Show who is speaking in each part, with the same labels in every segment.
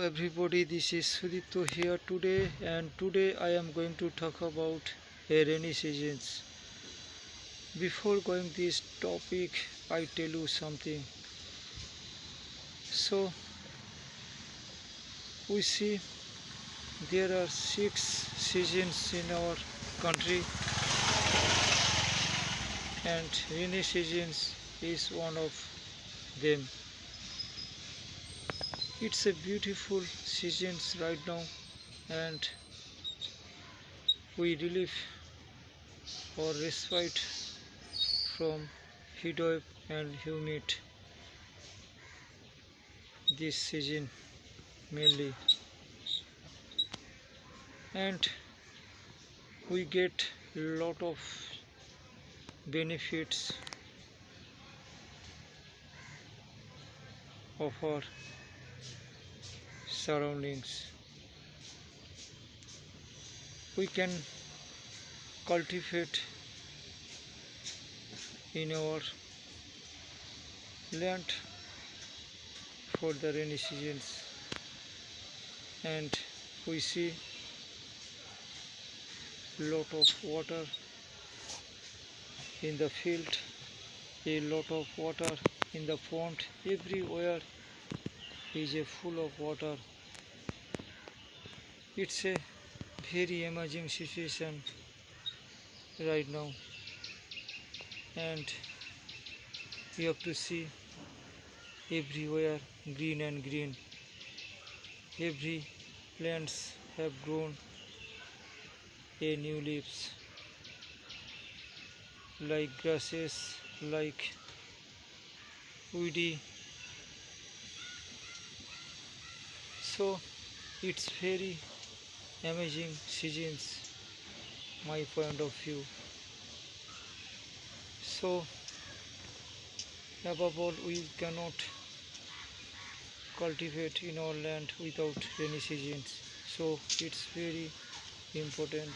Speaker 1: everybody, this is Sudipta here today, and today I am going to talk about a rainy seasons. Before going this topic, I tell you something. So we see there are 6 seasons in our country, and rainy seasons is one of them. It's a beautiful seasons right now, and we relieve or respite from heat wave and humid this season mainly, and we get lot of benefits of our surroundings. We can cultivate in our land for the rainy seasons, and we see lot of water in the field, a lot of water in the pond. Everywhere is a full of water. It's a very emerging situation right now, and we have to see everywhere green and green. Every plants have grown a new leaves, like grasses, like weedy. So it's very amazing seasons, my point of view. So above all, we cannot cultivate in our land without rainy seasons. So it's very important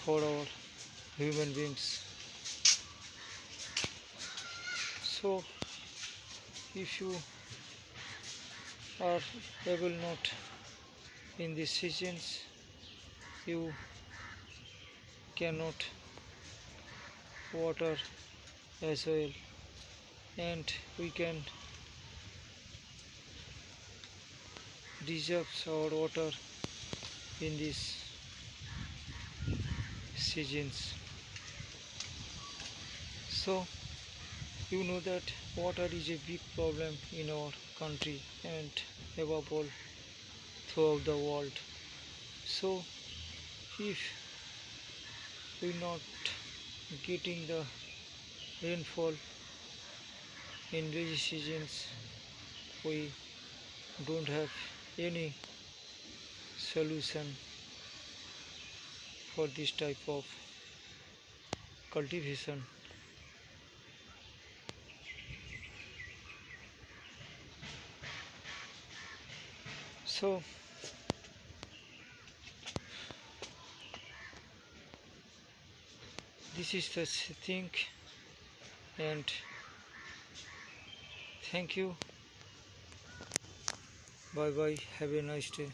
Speaker 1: for our human beings. So if you are able not in these seasons, you cannot water as well, and we can reserve our water in these seasons. So you know that water is a big problem in our country and above all throughout the world. So if we not getting the rainfall in rainy seasons, we don't have any solution for this type of cultivation. So this is the thing, and thank you. Bye bye, have a nice day.